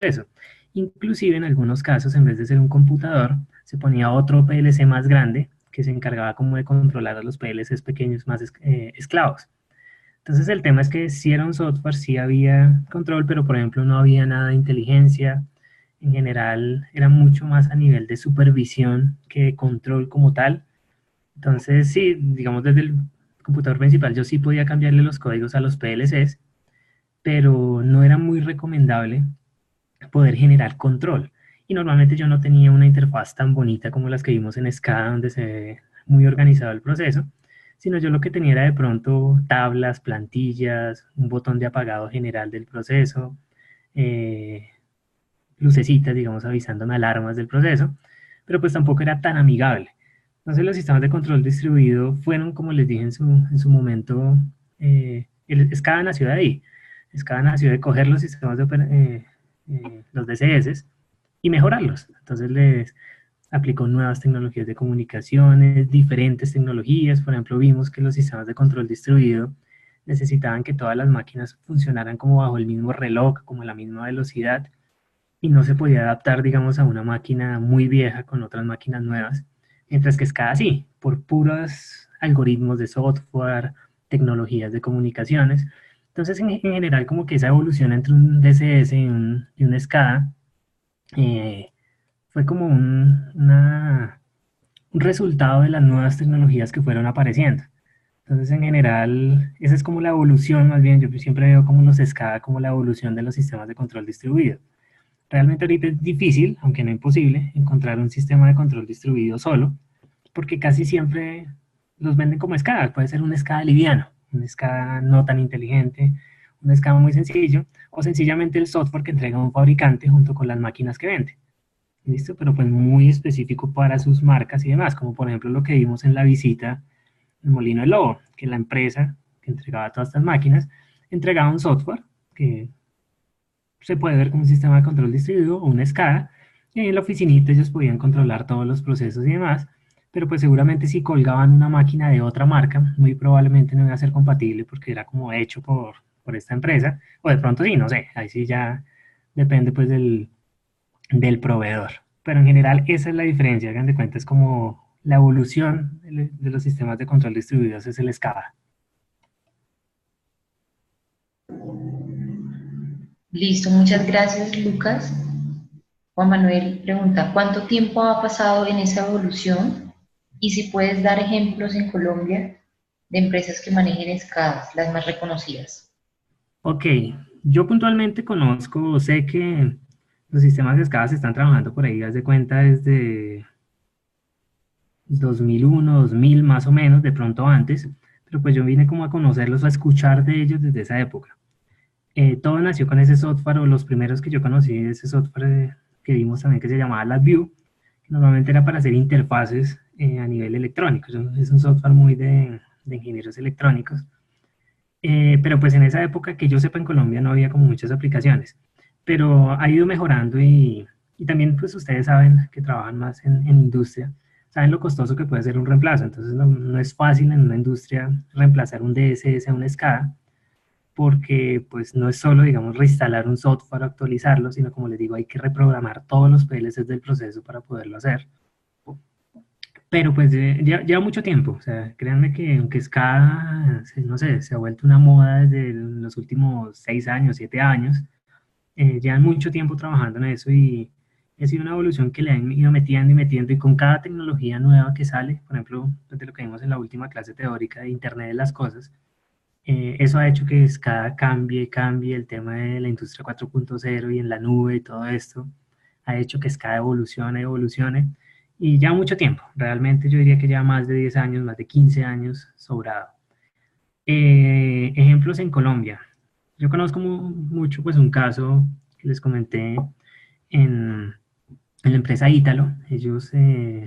procesos. Inclusive en algunos casos, en vez de ser un computador, se ponía otro PLC más grande que se encargaba como de controlar a los PLCs pequeños más esclavos. Entonces el tema es que si era un software, sí había control, pero por ejemplo no había nada de inteligencia. En general era mucho más a nivel de supervisión que de control como tal. Entonces sí, digamos desde el computador principal yo sí podía cambiarle los códigos a los PLCs, pero no era muy recomendable poder generar control. Y normalmente yo no tenía una interfaz tan bonita como las que vimos en SCADA, donde se ve muy organizado el proceso, sino yo lo que tenía era de pronto tablas, plantillas, un botón de apagado general del proceso, eh, lucecitas, digamos, avisándome alarmas del proceso, pero pues tampoco era tan amigable. Entonces los sistemas de control distribuido fueron, como les dije en su momento, SCADA nació de ahí. SCADA nació de coger los sistemas de los DCS y mejorarlos. Entonces les aplicó nuevas tecnologías de comunicaciones, diferentes tecnologías. Por ejemplo, vimos que los sistemas de control distribuido necesitaban que todas las máquinas funcionaran como bajo el mismo reloj, como a la misma velocidad, y no se podía adaptar, digamos, a una máquina muy vieja con otras máquinas nuevas, mientras que SCADA sí, por puros algoritmos de software, tecnologías de comunicaciones. Entonces, en general, como que esa evolución entre un DCS y un SCADA eh, fue como un resultado de las nuevas tecnologías que fueron apareciendo. Entonces, en general, esa es como la evolución, más bien, yo siempre veo como los SCADA como la evolución de los sistemas de control distribuido. Realmente ahorita es difícil, aunque no imposible, encontrar un sistema de control distribuido solo, porque casi siempre los venden como SCADA. Puede ser un SCADA liviano, un SCADA no tan inteligente, un SCADA muy sencillo, o sencillamente el software que entrega un fabricante junto con las máquinas que vende. ¿Listo? Pero pues muy específico para sus marcas y demás, como por ejemplo lo que vimos en la visita en Molino del Lobo, que la empresa que entregaba todas estas máquinas entregaba un software que se puede ver como un sistema de control distribuido o una SCADA, y ahí en la oficinita ellos podían controlar todos los procesos y demás, pero pues seguramente si colgaban una máquina de otra marca, muy probablemente no iba a ser compatible porque era como hecho por esta empresa, o de pronto sí, no sé, ahí sí ya depende pues del proveedor. Pero en general esa es la diferencia, hagan de cuenta, es como la evolución de los sistemas de control distribuidos es el SCADA. Listo, muchas gracias, Lucas. Juan Manuel pregunta, ¿cuánto tiempo ha pasado en esa evolución? Y si puedes dar ejemplos en Colombia de empresas que manejen SCADAs, las más reconocidas. Ok, yo puntualmente conozco, sé que los sistemas de SCADA se están trabajando por ahí, haz de cuenta desde 2001, 2000 más o menos, de pronto antes, pero pues yo vine como a conocerlos, a escuchar de ellos desde esa época. Todo nació con ese software, o los primeros que yo conocí, ese software que vimos también que se llamaba LabVIEW, que normalmente era para hacer interfaces a nivel electrónico. Es un software muy de ingenieros electrónicos. Pero pues en esa época que yo sepa en Colombia no había como muchas aplicaciones, pero ha ido mejorando y también pues ustedes saben que trabajan más en industria, saben lo costoso que puede ser un reemplazo, entonces no es fácil en una industria reemplazar un DSS a un SCADA, porque pues no es solo, digamos, reinstalar un software, actualizarlo, sino como les digo, hay que reprogramar todos los PLCs del proceso para poderlo hacer. Pero pues lleva mucho tiempo, o sea, créanme que aunque SCADA, no sé, se ha vuelto una moda desde los últimos 6 años, 7 años, llevan mucho tiempo trabajando en eso y ha sido una evolución que le han ido metiendo y metiendo, y con cada tecnología nueva que sale, por ejemplo, desde lo que vimos en la última clase teórica de Internet de las Cosas, eso ha hecho que SCADA cambie el tema de la industria 4.0 y en la nube y todo esto, ha hecho que SCADA evolucione, y ya mucho tiempo, realmente yo diría que ya más de 10 años, más de 15 años sobrado. Ejemplos en Colombia. Yo conozco mucho pues un caso que les comenté en la empresa Ítalo. Ellos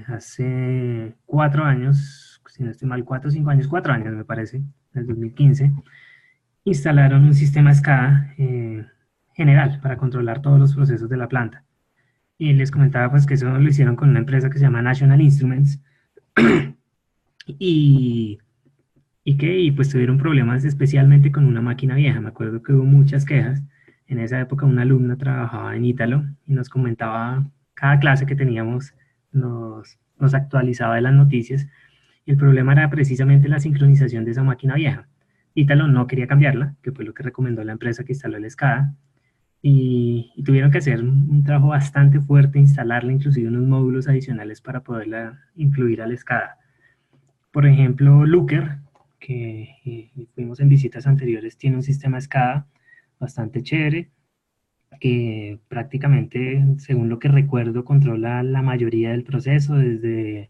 hace 4 años, si no estoy mal, 4 o 5 años, 4 años me parece, en el 2015, instalaron un sistema SCADA general para controlar todos los procesos de la planta. Y les comentaba pues que eso lo hicieron con una empresa que se llama National Instruments y, y pues tuvieron problemas especialmente con una máquina vieja. Me acuerdo que hubo muchas quejas. En esa época una alumna trabajaba en Ítalo y nos comentaba, cada clase que teníamos nos actualizaba de las noticias, y el problema era precisamente la sincronización de esa máquina vieja. Ítalo no quería cambiarla, que fue lo que recomendó la empresa que instaló el SCADA, y tuvieron que hacer un trabajo bastante fuerte, instalarle inclusive unos módulos adicionales para poderla incluir al SCADA. Por ejemplo, Looker, que fuimos en visitas anteriores, tiene un sistema SCADA bastante chévere, que prácticamente, según lo que recuerdo, controla la mayoría del proceso, desde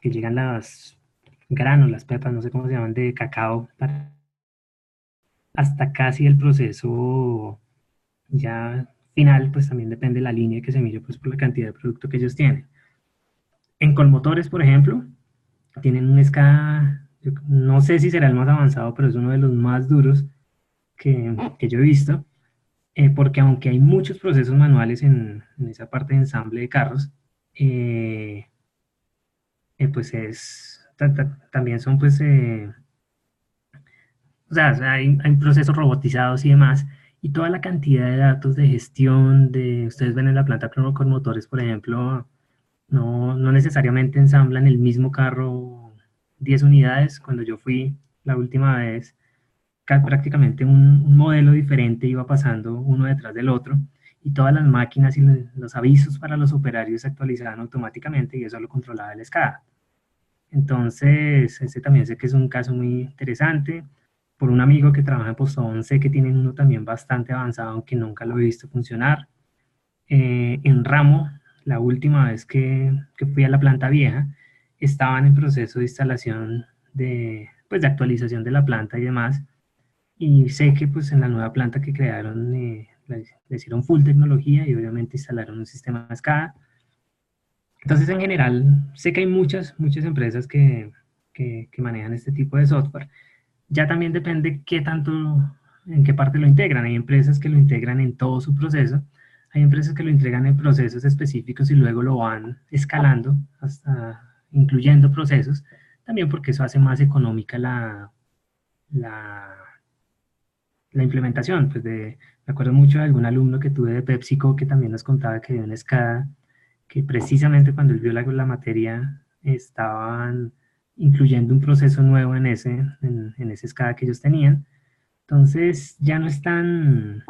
que llegan las granos, las pepas, no sé cómo se llaman, de cacao, hasta casi el proceso ya final, pues también depende de la línea que se mire, pues por la cantidad de producto que ellos tienen. En Colmotores, por ejemplo, tienen un SCADA, no sé si será el más avanzado, pero es uno de los más duros que yo he visto, porque aunque hay muchos procesos manuales en esa parte de ensamble de carros, pues también son pues, o sea, hay procesos robotizados y demás, y toda la cantidad de datos de gestión, ustedes ven en la planta con motores, por ejemplo, no necesariamente ensamblan el mismo carro 10 unidades. Cuando yo fui la última vez, prácticamente un modelo diferente iba pasando uno detrás del otro, y todas las máquinas y los avisos para los operarios se actualizaban automáticamente, y eso lo controlaba el SCADA. Entonces, ese también sé que es un caso muy interesante. Por un amigo que trabaja en Postobón, sé que tienen uno también bastante avanzado, aunque nunca lo he visto funcionar. En Ramo, la última vez que fui a la planta vieja, estaban en proceso de instalación pues, de actualización de la planta y demás, y sé que pues en la nueva planta que crearon le hicieron full tecnología y obviamente instalaron un sistema SCADA. Entonces, en general, sé que hay muchas empresas que manejan este tipo de software. Ya también depende qué tanto, en qué parte lo integran. Hay empresas que lo integran en todo su proceso, hay empresas que lo integran en procesos específicos y luego lo van escalando hasta incluyendo procesos, también porque eso hace más económica la, la implementación. Pues me acuerdo mucho de algún alumno que tuve de PepsiCo que también nos contaba que había una SCADA, que precisamente cuando él vio la materia estaban incluyendo un proceso nuevo en ese SCADA que ellos tenían. Entonces ya no es tan,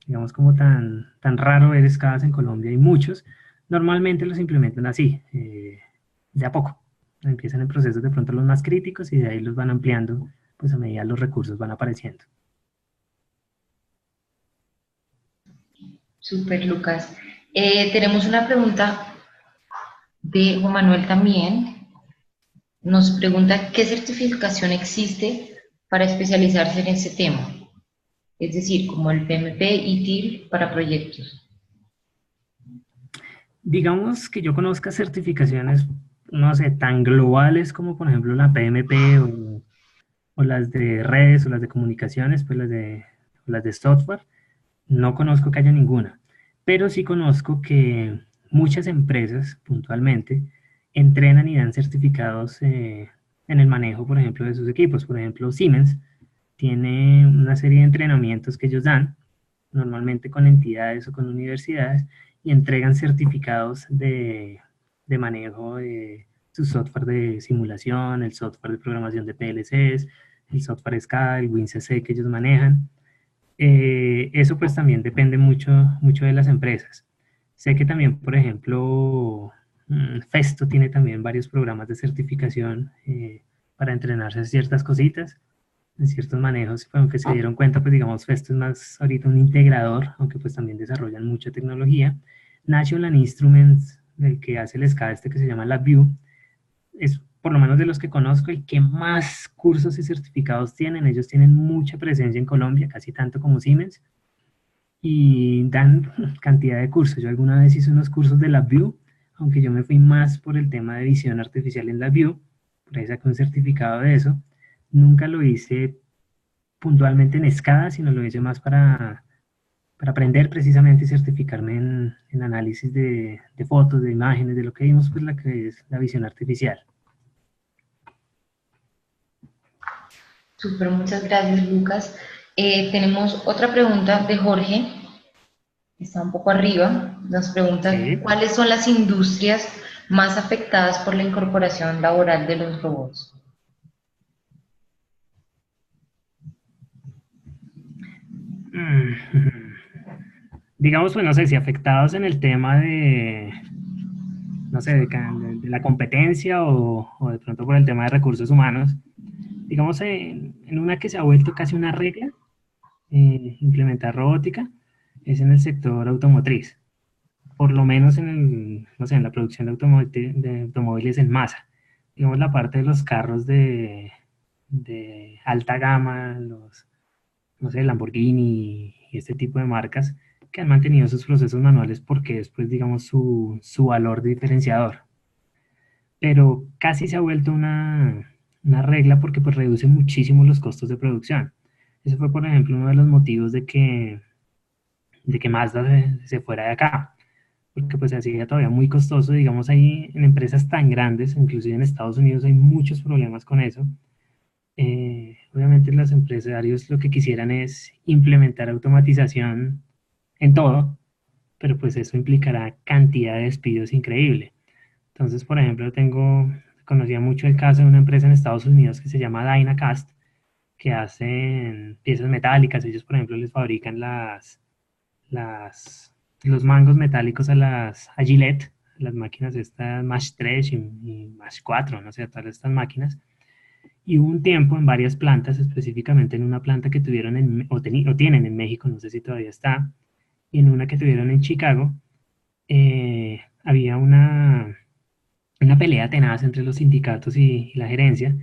digamos, como tan raro ver SCADAs en Colombia. Hay muchos. Normalmente los implementan así, de a poco. Empiezan en procesos de pronto los más críticos y de ahí los van ampliando, pues a medida los recursos van apareciendo. Super, Lucas. Tenemos una pregunta de Juan Manuel también. Nos pregunta qué certificación existe para especializarse en este tema, es decir, como el PMP y TIL para proyectos. Digamos que yo conozca certificaciones, no sé, tan globales como por ejemplo la PMP o las de redes o las de comunicaciones, pues las de software. No conozco que haya ninguna, pero sí conozco que muchas empresas puntualmente entrenan y dan certificados en el manejo, por ejemplo, de sus equipos. Por ejemplo, Siemens tiene una serie de entrenamientos que ellos dan, normalmente con entidades o con universidades, y entregan certificados de manejo de su software de simulación, el software de programación de PLCs, el software SCADA, el WinCC que ellos manejan. Eso pues también depende mucho de las empresas. Sé que también, por ejemplo, Festo tiene también varios programas de certificación para entrenarse en ciertas cositas, en ciertos manejos, aunque se dieron cuenta, pues digamos, Festo es más ahorita un integrador, aunque pues también desarrollan mucha tecnología. National Instruments, el que hace el SCADA este que se llama LabVIEW, es por lo menos de los que conozco el que más cursos y certificados tienen. Ellos tienen mucha presencia en Colombia, casi tanto como Siemens, y dan cantidad de cursos. Yo alguna vez hice unos cursos de LabVIEW, aunque yo me fui más por el tema de visión artificial en LabVIEW, por ahí saqué un certificado de eso. Nunca lo hice puntualmente en SCADA, sino lo hice más para aprender precisamente y certificarme en análisis de fotos, de imágenes, de lo que vimos, pues la que es la visión artificial. Súper, muchas gracias, Lucas. Tenemos otra pregunta de Jorge, que está un poco arriba. Nos pregunta, Sí. ¿cuáles son las industrias más afectadas por la incorporación laboral de los robots? Mm, digamos, pues no sé si afectados en el tema de, no sé, de la competencia o de pronto por el tema de recursos humanos. Digamos, en una que se ha vuelto casi una regla, implementar robótica, es en el sector automotriz. Por lo menos en el, no sé, en la producción de automóviles en masa. Digamos, la parte de los carros de alta gama, los, no sé, Lamborghini y este tipo de marcas que han mantenido sus procesos manuales porque es, pues, digamos, su valor diferenciador. Pero casi se ha vuelto una regla porque pues reduce muchísimo los costos de producción. Ese fue, por ejemplo, uno de los motivos de que Mazda se fuera de acá, porque pues se hacía todavía muy costoso, digamos, ahí en empresas tan grandes, inclusive en Estados Unidos hay muchos problemas con eso. Obviamente los empresarios lo que quisieran es implementar automatización en todo, pero pues eso implicará cantidad de despidos increíble. Entonces, por ejemplo, conocía mucho el caso de una empresa en Estados Unidos que se llama Dynacast, que hacen piezas metálicas. Ellos, por ejemplo, les fabrican las, los mangos metálicos a Gillette, las máquinas estas Mash 3 y Mash 4, no sé, todas estas máquinas. Y hubo un tiempo en varias plantas, específicamente en una planta que tuvieron o tienen en México, no sé si todavía está, y en una que tuvieron en Chicago, había una pelea tenaz entre los sindicatos y la gerencia,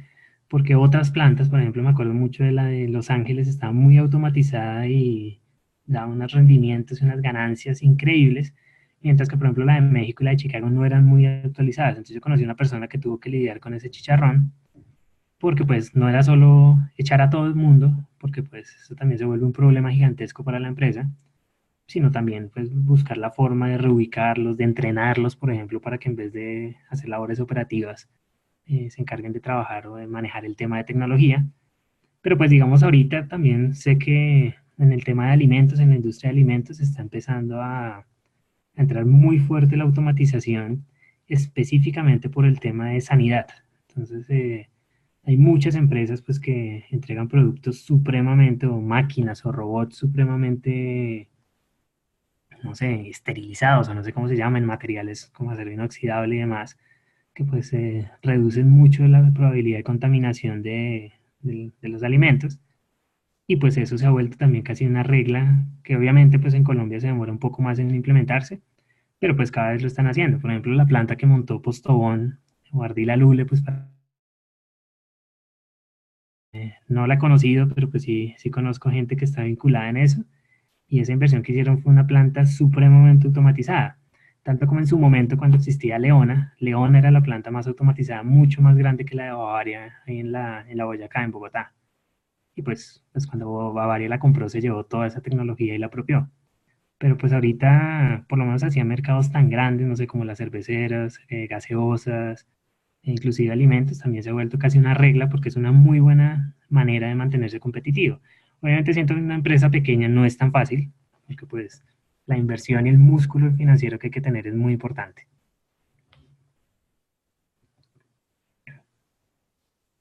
porque otras plantas, por ejemplo, me acuerdo mucho de la de Los Ángeles, estaba muy automatizada y daba unos rendimientos y unas ganancias increíbles, mientras que, por ejemplo, la de México y la de Chicago no eran muy actualizadas. Entonces yo conocí a una persona que tuvo que lidiar con ese chicharrón, porque pues no era solo echar a todo el mundo, porque pues eso también se vuelve un problema gigantesco para la empresa, sino también pues buscar la forma de reubicarlos, de entrenarlos, por ejemplo, para que en vez de hacer labores operativas, se encarguen de trabajar o de manejar el tema de tecnología. Pero pues digamos ahorita también sé que en el tema de alimentos, en la industria de alimentos, está empezando a entrar muy fuerte la automatización, específicamente por el tema de sanidad. Entonces, hay muchas empresas pues que entregan productos supremamente, o máquinas o robots supremamente, no sé, esterilizados o no sé cómo se llaman, materiales como acero inoxidable y demás, que pues reducen mucho la probabilidad de contaminación de los alimentos. Y pues eso se ha vuelto también casi una regla que obviamente pues en Colombia se demora un poco más en implementarse, pero pues cada vez lo están haciendo. Por ejemplo, la planta que montó Postobón o Ardila Lule, pues no la he conocido, pero pues sí, sí conozco gente que está vinculada en eso. Y esa inversión que hicieron fue una planta supremamente automatizada. Tanto como en su momento cuando existía Leona. Leona era la planta más automatizada, mucho más grande que la de Bavaria, ahí en la Boyacá, en Bogotá. Y pues cuando Bavaria la compró, se llevó toda esa tecnología y la apropió. Pero pues ahorita, por lo menos hacía mercados tan grandes, no sé, como las cerveceras, gaseosas, e inclusive alimentos, también se ha vuelto casi una regla porque es una muy buena manera de mantenerse competitivo. Obviamente siento que una empresa pequeña no es tan fácil, porque pues la inversión y el músculo financiero que hay que tener es muy importante.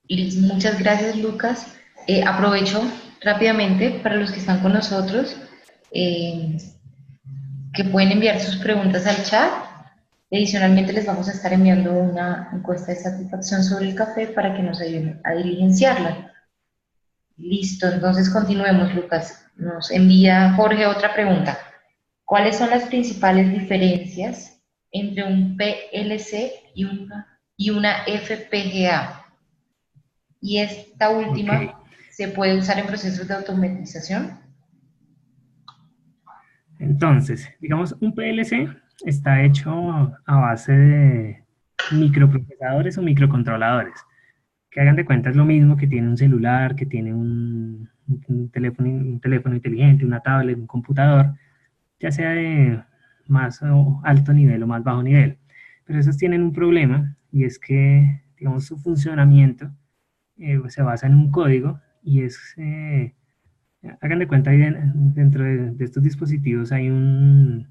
Liz, muchas gracias, Lucas. Aprovecho rápidamente para los que están con nosotros eh, que pueden enviar sus preguntas al chat. Adicionalmente, les vamos a estar enviando una encuesta de satisfacción sobre el café para que nos ayuden a diligenciarla. Listo, entonces continuemos, Lucas. Nos envía Jorge otra pregunta. ¿Cuáles son las principales diferencias entre un PLC y una FPGA? Y esta Ok, última se puede usar en procesos de automatización. entonces, digamos, un PLC está hecho a base de microprocesadores o microcontroladores. que hagan de cuenta es lo mismo que tiene un celular, que tiene un teléfono inteligente, una tablet, un computador, ya sea de más o alto nivel o más bajo nivel. Pero esos tienen un problema y es que, digamos, su funcionamiento se basa en un código y hagan de cuenta, dentro de estos dispositivos hay un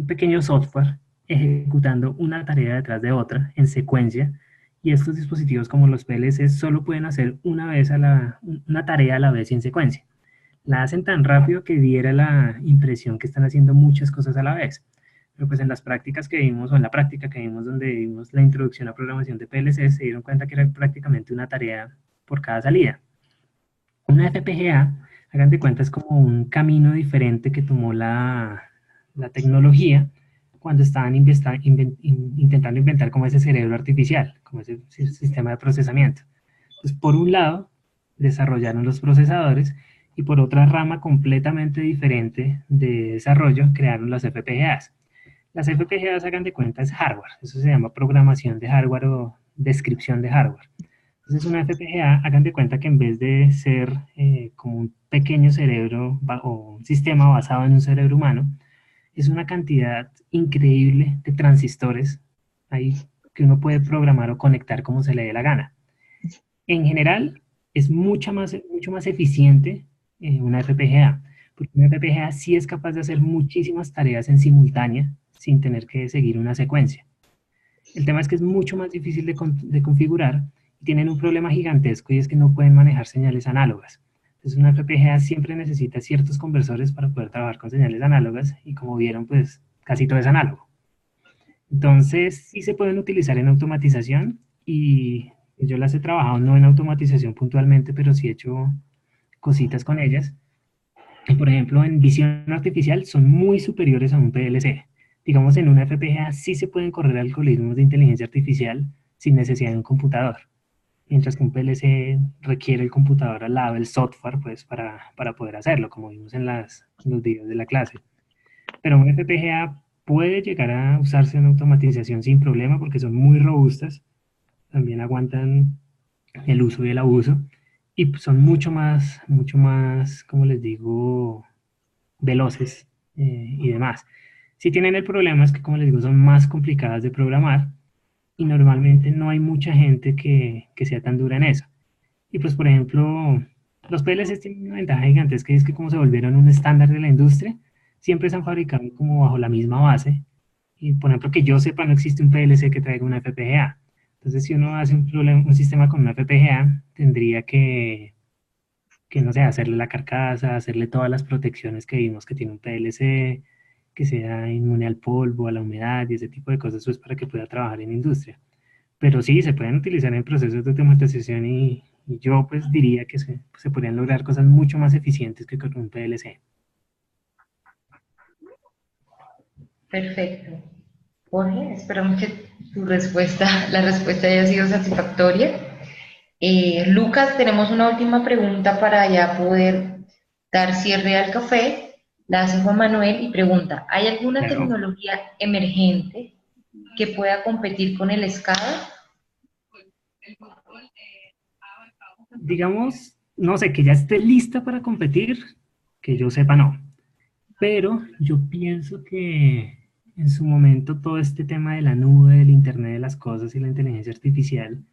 pequeño software ejecutando una tarea detrás de otra en secuencia, y estos dispositivos como los PLC solo pueden hacer una tarea a la vez y en secuencia. La hacen tan rápido que diera la impresión que están haciendo muchas cosas a la vez. Pero pues en las prácticas que vimos, o en la práctica que vimos donde vimos la introducción a programación de PLC, se dieron cuenta que era prácticamente una tarea por cada salida. Una FPGA, hagan de cuenta, es como un camino diferente que tomó la tecnología cuando estaban intentando inventar como ese cerebro artificial, como ese sistema de procesamiento. Entonces, por un lado, desarrollaron los procesadores y por otra rama completamente diferente de desarrollo, crearon las FPGAs. Las FPGAs, hagan de cuenta, es hardware. Eso se llama programación de hardware o descripción de hardware. Entonces, una FPGA, hagan de cuenta que en vez de ser como un pequeño cerebro o un sistema basado en un cerebro humano, es una cantidad increíble de transistores ahí que uno puede programar o conectar como se le dé la gana. En general, es mucho más eficiente una FPGA, porque una FPGA sí es capaz de hacer muchísimas tareas en simultánea sin tener que seguir una secuencia. El tema es que es mucho más difícil de configurar y tienen un problema gigantesco, y es que no pueden manejar señales análogas. Entonces una FPGA siempre necesita ciertos conversores para poder trabajar con señales análogas, y como vieron, pues casi todo es análogo. Entonces sí se pueden utilizar en automatización, y yo las he trabajado no en automatización puntualmente, pero sí he hecho cositas con ellas. Y por ejemplo, en visión artificial son muy superiores a un PLC. Digamos, en una FPGA sí se pueden correr algoritmos de inteligencia artificial sin necesidad de un computador, mientras que un PLC requiere el computador al lado, el software, pues, para poder hacerlo, como vimos en los videos de la clase. Pero un FPGA puede llegar a usarse en automatización sin problema porque son muy robustas, también aguantan el uso y el abuso, y son mucho más, como les digo, veloces y demás. Si tienen el problema es que, como les digo, son más complicadas de programar y normalmente no hay mucha gente que sea tan dura en eso. Y pues, por ejemplo, los PLCs tienen una ventaja gigantesca, y es que como se volvieron un estándar de la industria, siempre se han fabricado como bajo la misma base. Y por ejemplo, que yo sepa, no existe un PLC que traiga una FPGA. Entonces, si uno hace un sistema con una FPGA, tendría que, no sé, hacerle la carcasa, hacerle todas las protecciones que vimos que tiene un PLC, que sea inmune al polvo, a la humedad y ese tipo de cosas, pues para que pueda trabajar en industria. Pero sí, se pueden utilizar en procesos de automatización, y yo pues diría que se podrían lograr cosas mucho más eficientes que con un PLC. Perfecto. Jorge, esperamos que la respuesta haya sido satisfactoria. Lucas, tenemos una última pregunta para ya poder dar cierre al café. La hace Juan Manuel y pregunta, ¿hay alguna Claro. tecnología emergente que pueda competir con el SCADA? Digamos, no sé, que ya esté lista para competir, que yo sepa no. Pero yo pienso que en su momento todo este tema de la nube, del Internet de las cosas y la inteligencia artificial,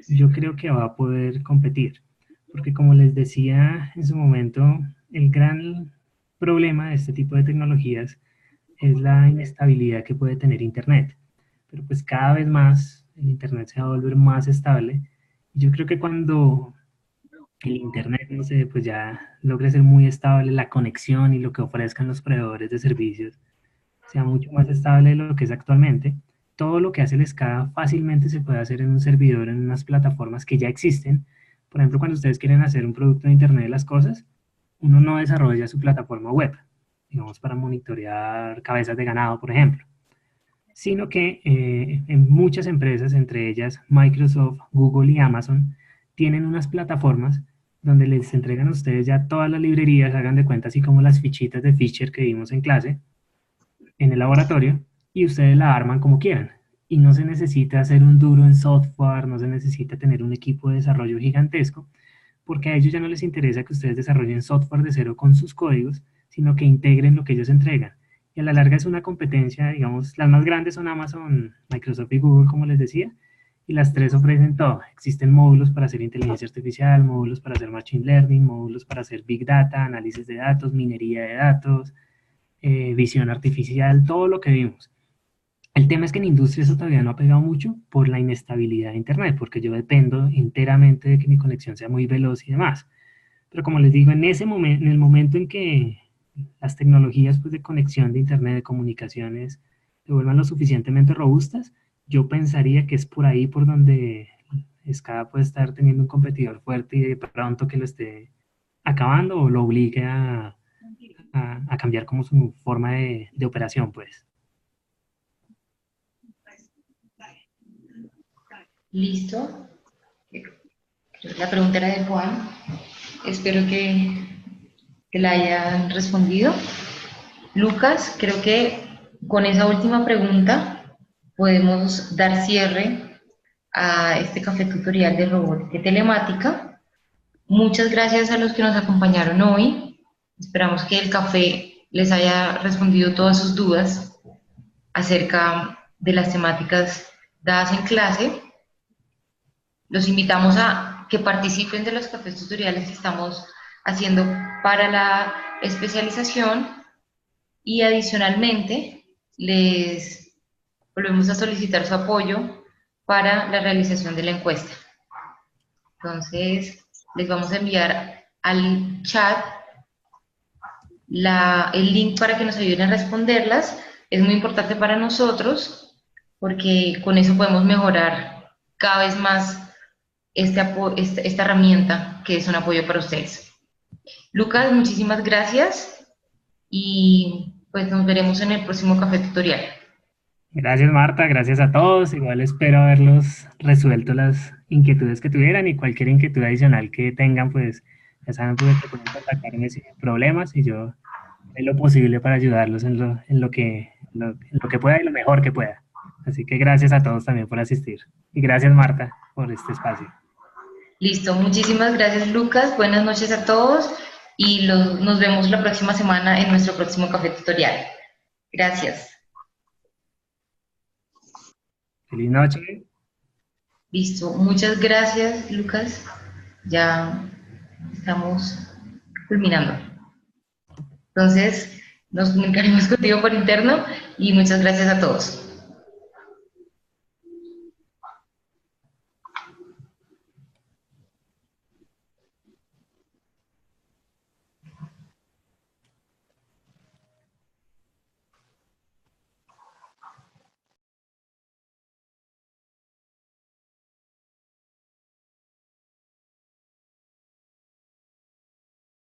yo creo que va a poder competir. Porque como les decía en su momento, el gran problema de este tipo de tecnologías es la inestabilidad que puede tener Internet. Pero pues cada vez más el Internet se va a volver más estable. Y yo creo que cuando el Internet, no sé, pues ya logre ser muy estable, la conexión y lo que ofrezcan los proveedores de servicios sea mucho más estable de lo que es actualmente, todo lo que hace el SCADA fácilmente se puede hacer en un servidor, en unas plataformas que ya existen. Por ejemplo, cuando ustedes quieren hacer un producto de Internet de las cosas, uno no desarrolla su plataforma web, digamos, para monitorear cabezas de ganado, por ejemplo, sino que en muchas empresas, entre ellas Microsoft, Google y Amazon, tienen unas plataformas donde les entregan a ustedes ya todas las librerías, hagan de cuenta, así como las fichitas de Fisher que vimos en clase, en el laboratorio, y ustedes la arman como quieran. y no se necesita hacer un duro en software, no se necesita tener un equipo de desarrollo gigantesco, porque a ellos ya no les interesa que ustedes desarrollen software de cero con sus códigos, sino que integren lo que ellos entregan. Y a la larga es una competencia, digamos, las más grandes son Amazon, Microsoft y Google, como les decía, y las tres ofrecen todo. Existen módulos para hacer inteligencia artificial, módulos para hacer machine learning, módulos para hacer big data, análisis de datos, minería de datos, visión artificial, todo lo que vimos. El tema es que en industria eso todavía no ha pegado mucho por la inestabilidad de Internet, porque yo dependo enteramente de que mi conexión sea muy veloz y demás. Pero como les digo, en ese momento, en el momento en que las tecnologías pues, de conexión de Internet, de comunicaciones, se vuelvan lo suficientemente robustas, yo pensaría que es por ahí por donde SCADA puede estar teniendo un competidor fuerte y de pronto que lo esté acabando o lo obligue a cambiar como su forma de operación, pues. Listo. La pregunta era de Juan. Espero que la hayan respondido. Lucas, creo que con esa última pregunta podemos dar cierre a este café tutorial de robótica y telemática. Muchas gracias a los que nos acompañaron hoy. Esperamos que el café les haya respondido todas sus dudas acerca de las temáticas dadas en clase. Los invitamos a que participen de los cafés tutoriales que estamos haciendo para la especialización y adicionalmente les volvemos a solicitar su apoyo para la realización de la encuesta. Entonces, les vamos a enviar al chat el link para que nos ayuden a responderlas. Es muy importante para nosotros porque con eso podemos mejorar cada vez más esta herramienta que es un apoyo para ustedes. Lucas, muchísimas gracias y pues nos veremos en el próximo café tutorial. Gracias Marta, gracias a todos. Igual espero haberlos resuelto las inquietudes que tuvieran y cualquier inquietud adicional que tengan, pues ya saben pues, que pueden contactarme sin problemas y yo haré lo posible para ayudarlos en lo que pueda y lo mejor que pueda. Así que gracias a todos también por asistir. Y gracias Marta por este espacio. Listo, muchísimas gracias Lucas, buenas noches a todos y nos vemos la próxima semana en nuestro próximo café tutorial. Gracias. Feliz noche. Listo, muchas gracias Lucas, ya estamos culminando. Entonces, nos comunicaremos contigo por interno y muchas gracias a todos.